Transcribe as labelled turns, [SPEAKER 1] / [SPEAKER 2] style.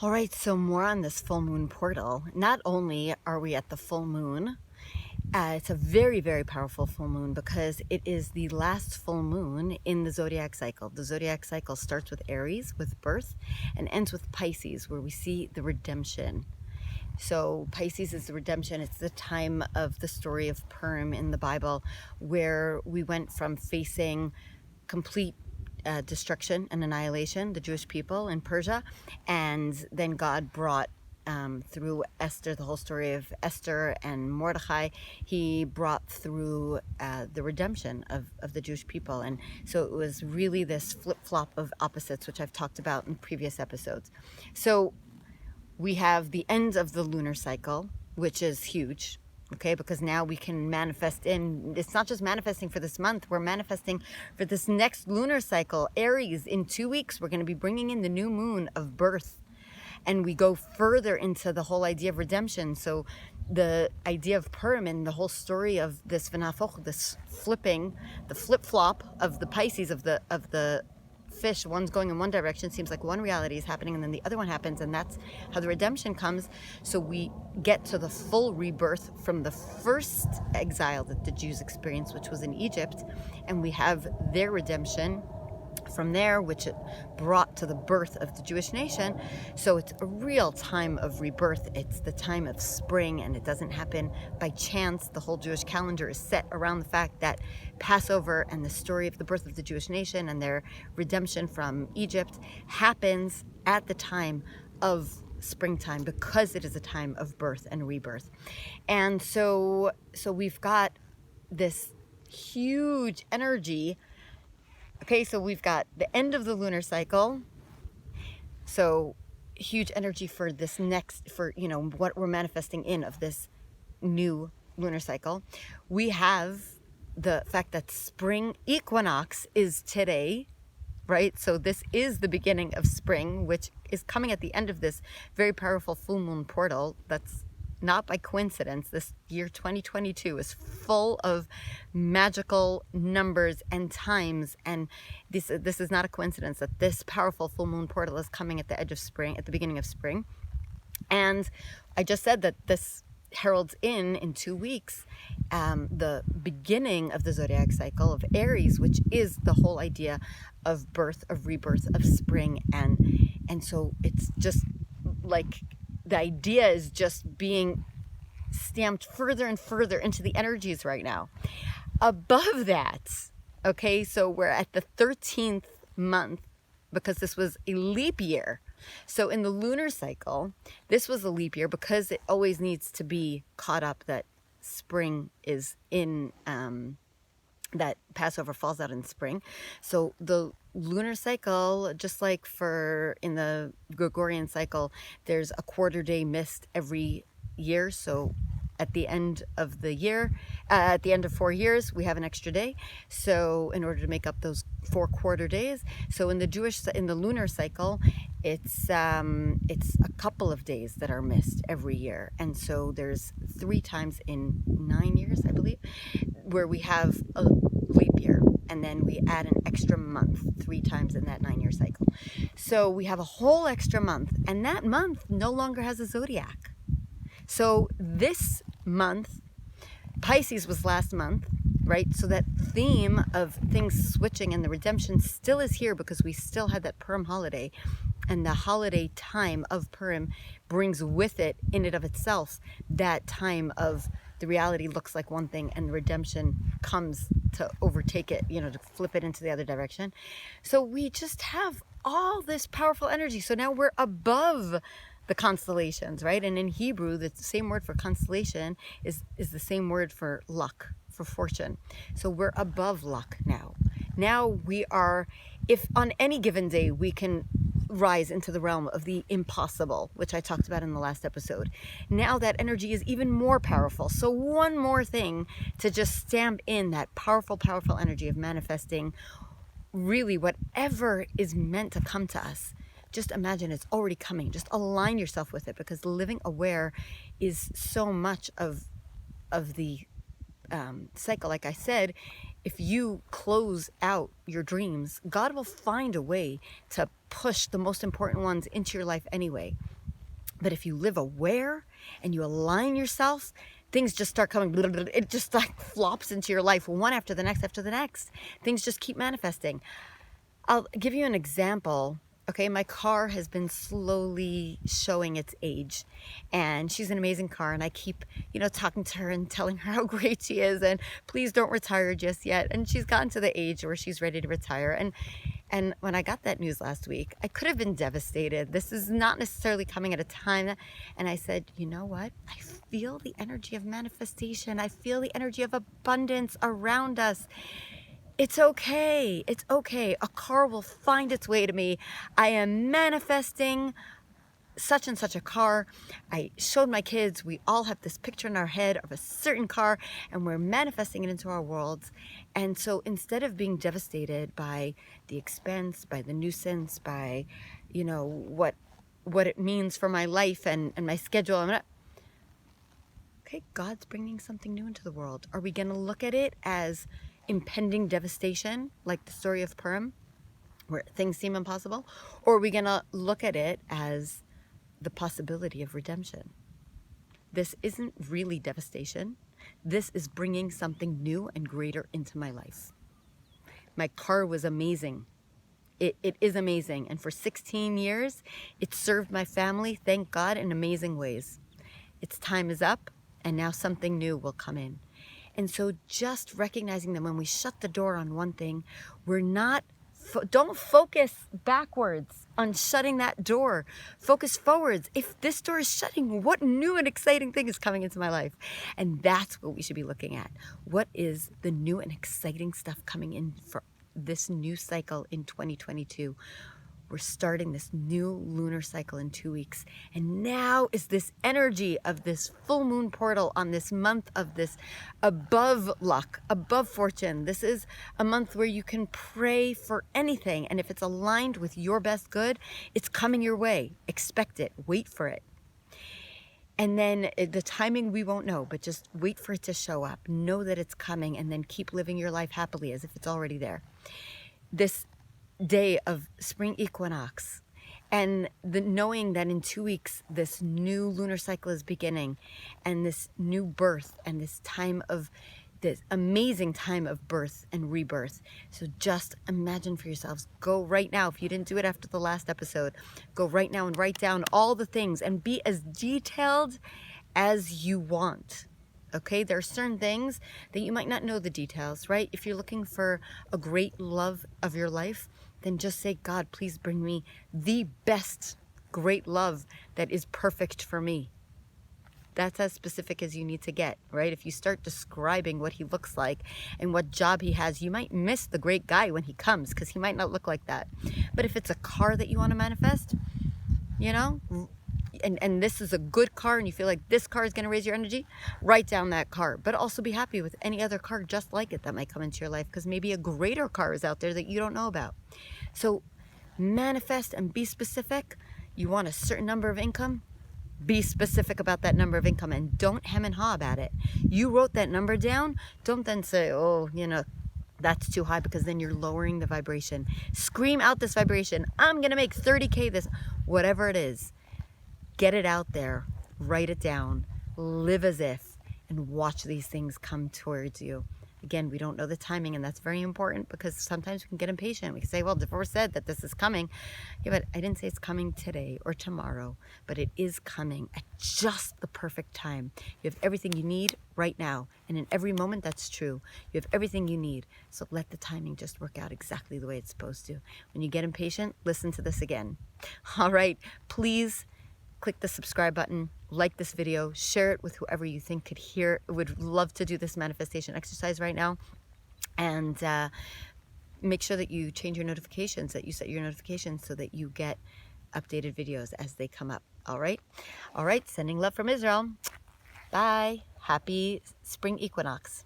[SPEAKER 1] All right, so more on this full moon portal. Not only are we at the full moon, it's a very, very powerful full moon because it is the last full moon in the zodiac cycle. The zodiac cycle starts with Aries, with birth, and ends with Pisces, where we see the redemption. So Pisces is the redemption. It's the time of the story of Purim in the Bible, where we went from facing complete destruction and annihilation, the Jewish people in Persia, and then God brought through Esther, the whole story of Esther and Mordecai, he brought through the redemption of the Jewish people. And so it was really this flip-flop of opposites, which I've talked about in previous episodes. So we have the end of the lunar cycle, which is huge. Okay, because now we can manifest in, it's not just manifesting for this month, we're manifesting for this next lunar cycle, Aries. In 2 weeks, we're going to be bringing in the new moon of birth. And we go further into the whole idea of redemption. So the idea of Purim and the whole story of this ונהפוך, this flipping, the flip-flop of the Pisces, of the fish, one's going in one direction, seems like one reality is happening and then the other one happens, and that's how the redemption comes. So we get to the full rebirth from the first exile that the Jews experienced, which was in Egypt, and we have their redemption from there, which it brought to the birth of the Jewish nation. So it's a real time of rebirth. It's the time of spring, and it doesn't happen by chance. The whole Jewish calendar is set around the fact that Passover and the story of the birth of the Jewish nation and their redemption from Egypt happens at the time of springtime, because it is a time of birth and rebirth. And so we've got this huge energy. Okay, so we've got the end of the lunar cycle. So huge energy for this next, for, you know, what we're manifesting in of this new lunar cycle. We have the fact that Spring Equinox is today, right? So this is the beginning of spring, which is coming at the end of this very powerful full moon portal. That's not by coincidence. This year 2022 is full of magical numbers and times, and this is not a coincidence that this powerful full moon portal is coming at the edge of spring, at the beginning of spring. And I just said that this heralds in 2 weeks the beginning of the zodiac cycle of Aries, which is the whole idea of birth, of rebirth, of spring, and so it's just like the idea is just being stamped further and further into the energies right now. Above that, okay, so we're at the 13th month because this was a leap year. So in the lunar cycle, this was a leap year because it always needs to be caught up that spring is in, that Passover falls out in spring. So the lunar cycle, just like for in the Gregorian cycle, there's a quarter day missed every year. So at the end of the year, at the end of 4 years, we have an extra day. So in order to make up those 4 quarter days, so in the lunar cycle, it's a couple of days that are missed every year. And so there's 3 times in 9 years, I believe, where we have a leap year, and then we add an extra month 3 times in that 9-year cycle. So we have a whole extra month, and that month no longer has a zodiac. So this month, Pisces was last month, right? So that theme of things switching and the redemption still is here because we still had that Purim holiday, and the holiday time of Purim brings with it, in and of itself, that time of the reality looks like one thing and the redemption comes to overtake it, you know, to flip it into the other direction. So we just have all this powerful energy. So now we're above the constellations, right? And in Hebrew, the same word for constellation is the same word for luck, for fortune. So we're above luck now. Now we are, if on any given day we can rise into the realm of the impossible, which I talked about in the last episode, now that energy is even more powerful. So one more thing to just stamp in that powerful, powerful energy of manifesting really whatever is meant to come to us. Just imagine it's already coming. Just align yourself with it, because living aware is so much of the cycle. Like I said, if you close out your dreams, God will find a way to push the most important ones into your life anyway. But if you live aware and you align yourself, things just start coming. It just like flops into your life, one after the next after the next. Things just keep manifesting. I'll give you an example. Okay, my car has been slowly showing its age, and she's an amazing car, and I keep, talking to her and telling her how great she is, and please don't retire just yet. And she's gotten to the age where she's ready to retire. And when I got that news last week, I could have been devastated. This is not necessarily coming at a time. And I said, you know what? I feel the energy of manifestation. I feel the energy of abundance around us. It's okay. It's okay. A car will find its way to me. I am manifesting such and such a car. I showed my kids, we all have this picture in our head of a certain car, and we're manifesting it into our worlds. And so instead of being devastated by the expense, by the nuisance, by, what it means for my life and my schedule, okay, God's bringing something new into the world. Are we going to look at it as impending devastation, like the story of Purim, where things seem impossible? Or are we going to look at it as the possibility of redemption? This isn't really devastation. This is bringing something new and greater into my life. My car was amazing. It is amazing. And for 16 years, it served my family, thank God, in amazing ways. Its time is up, and now something new will come in. And so just recognizing that when we shut the door on one thing, don't focus backwards on shutting that door. Focus forwards. If this door is shutting, what new and exciting thing is coming into my life? And that's what we should be looking at. What is the new and exciting stuff coming in for this new cycle in 2022? We're starting this new lunar cycle in 2 weeks. And now is this energy of this full moon portal on this month of this above luck, above fortune. This is a month where you can pray for anything. And if it's aligned with your best good, it's coming your way. Expect it. Wait for it. And then the timing we won't know, but just wait for it to show up. Know that it's coming, and then keep living your life happily as if it's already there. This day of spring equinox, and the knowing that in 2 weeks this new lunar cycle is beginning, and this new birth, and this amazing time of birth and rebirth. So just imagine for yourselves. Go right now. If you didn't do it after the last episode, go right now and write down all the things and be as detailed as you want. Okay, there are certain things that you might not know the details, right? If you're looking for a great love of your life, then just say, God, please bring me the best great love that is perfect for me. That's as specific as you need to get, right? If you start describing what he looks like and what job he has, you might miss the great guy when he comes, because he might not look like that. But if it's a car that you want to manifest, and this is a good car, and you feel like this car is going to raise your energy, write down that car. But also be happy with any other car just like it that might come into your life, because maybe a greater car is out there that you don't know about. So manifest and be specific. You want a certain number of income? Be specific about that number of income, and don't hem and haw about it. You wrote that number down. Don't then say, that's too high, because then you're lowering the vibration. Scream out this vibration. I'm going to make 30K this, whatever it is. Get it out there, write it down, live as if, and watch these things come towards you. Again, we don't know the timing, and that's very important, because sometimes we can get impatient. We can say, well, Devorah said that this is coming. Yeah, but I didn't say it's coming today or tomorrow, but it is coming at just the perfect time. You have everything you need right now, and in every moment that's true. You have everything you need, so let the timing just work out exactly the way it's supposed to. When you get impatient, listen to this again. All right, please click the subscribe button, like this video, share it with whoever you think would love to do this manifestation exercise right now. And make sure that you change your notifications, that you set your notifications so that you get updated videos as they come up. All right, sending love from Israel. Bye. Happy spring equinox.